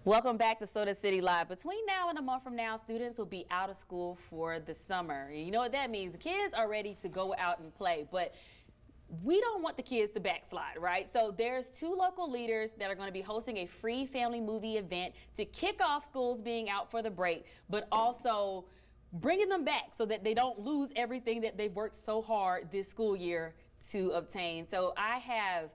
Welcome back to Soda City Live. Between now and a month from now, students will be out of school for the summer. And you know what that means? The kids are ready to go out and play, but we don't want the kids to backslide, right? So there's two local leaders that are going to be hosting a free family movie event to kick off schools being out for the break, but also bringing them back so that they don't lose everything that they've worked so hard this school year to obtain. So I have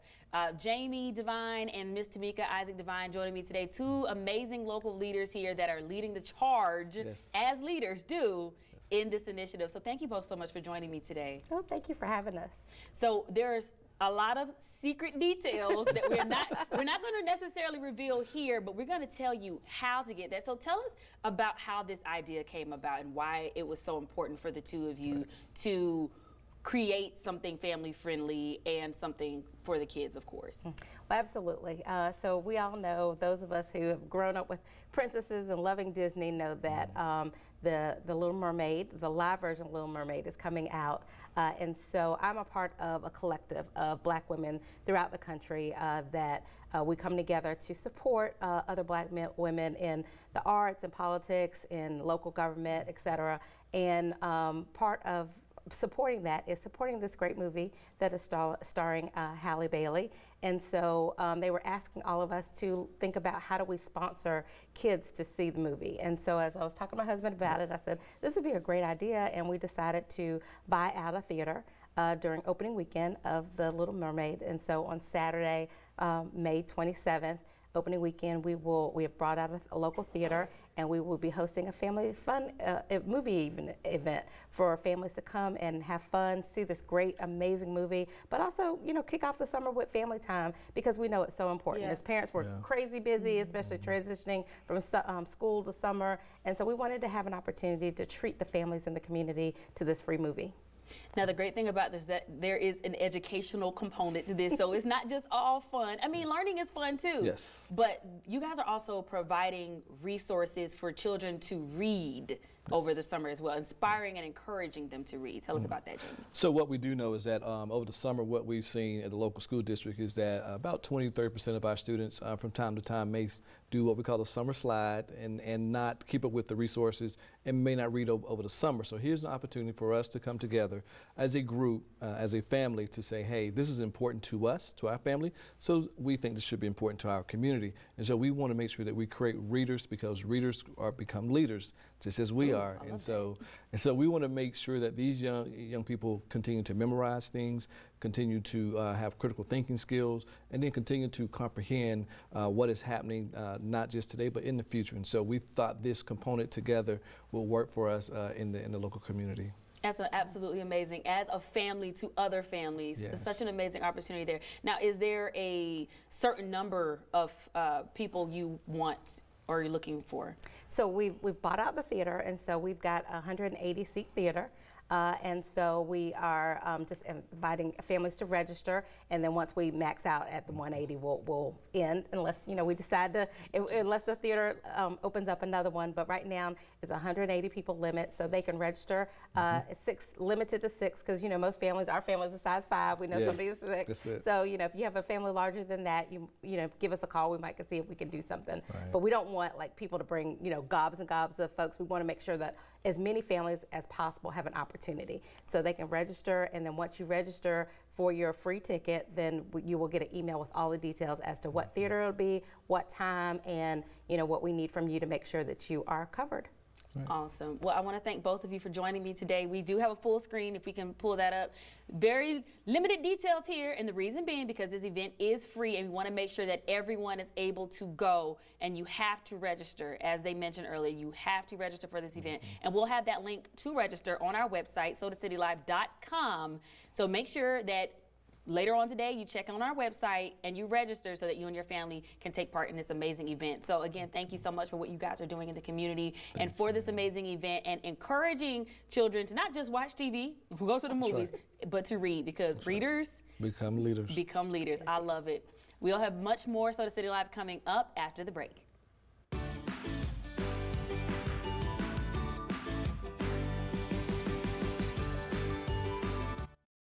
Jamie Devine and Miss Tamika Isaac Devine joining me today. Two amazing local leaders here that are leading the charge, as leaders do, in this initiative. So thank you both so much for joining me today. Oh, thank you for having us. So there's a lot of secret details that we're not going to necessarily reveal here, but we're going to tell you how to get that. So tell us about how this idea came about and why it was so important for the two of you to create something family friendly and something for the kids, of course. Well, absolutely. So we all know, those of us who have grown up with princesses and loving Disney know that the Little Mermaid, the live version of Little Mermaid, is coming out. And so I'm a part of a collective of black women throughout the country that we come together to support other black women in the arts and politics, in local government, etc. And part of supporting that is supporting this great movie that is starring Halle Bailey. And so they were asking all of us to think about how do we sponsor kids to see the movie. And so as I was talking to my husband about it, I said, this would be a great idea. And we decided to buy out a theater during opening weekend of The Little Mermaid. And so on Saturday, May 27th, opening weekend, we have brought out a local theater, and we will be hosting a family fun movie event for families to come and have fun, see this great, amazing movie, but also, you know, kick off the summer with family time, because we know it's so important. As parents, we're crazy busy, especially transitioning from school to summer, and so we wanted to have an opportunity to treat the families in the community to this free movie. Now, the great thing about this is that there is an educational component to this, so it's not just all fun. I mean, learning is fun too. Yes. But you guys are also providing resources for children to read over the summer as well, inspiring and encouraging them to read. Tell us about that, Jamie. So what we do know is that over the summer, what we've seen at the local school district is that about 20–30% of our students from time to time may do what we call a summer slide and not keep up with the resources and may not read over the summer. So here's an opportunity for us to come together as a group, as a family, to say, hey, this is important to us, to our family, so we think this should be important to our community. And so we want to make sure that we create readers, because readers become leaders, just as we are. And so we want to make sure that these young people continue to memorize things, continue to have critical thinking skills, and then continue to comprehend what is happening not just today but in the future. And so we thought this component together will work for us in the local community. That's absolutely amazing. As a family to other families, it's such an amazing opportunity there. Now, is there a certain number of people you want or you're looking for? So we've bought out the theater, and so we've got a 180-seat theater. And so we are just inviting families to register, and then once we max out at the 180, we'll end, unless, you know, we decide to, unless the theater opens up another one. But right now it's 180 people limit, so they can register. Limited to 6, because, you know, most families, our families are size 5. We know somebody's 6. So, you know, if you have a family larger than that, you know, give us a call. We might see if we can do something. But we don't want like people to bring, you know, gobs and gobs of folks. We want to make sure that as many families as possible have an opportunity. So they can register, and then once you register for your free ticket, then you will get an email with all the details as to what theater it'll be, what time, and, you know, what we need from you to make sure that you are covered. Awesome. Well, I want to thank both of you for joining me today. We do have a full screen, if we can pull that up. Very limited details here, and the reason being because this event is free, and we want to make sure that everyone is able to go, and you have to register. As they mentioned earlier, you have to register for this event, and we'll have that link to register on our website, sodacitylive.com. So make sure that later on today, you check on our website and you register so that you and your family can take part in this amazing event. So again, thank you so much for what you guys are doing in the community and for this amazing event, and encouraging children to not just watch TV, go to the movies, but to read, because readers become leaders. I love it. We'll have much more Soda City Live coming up after the break.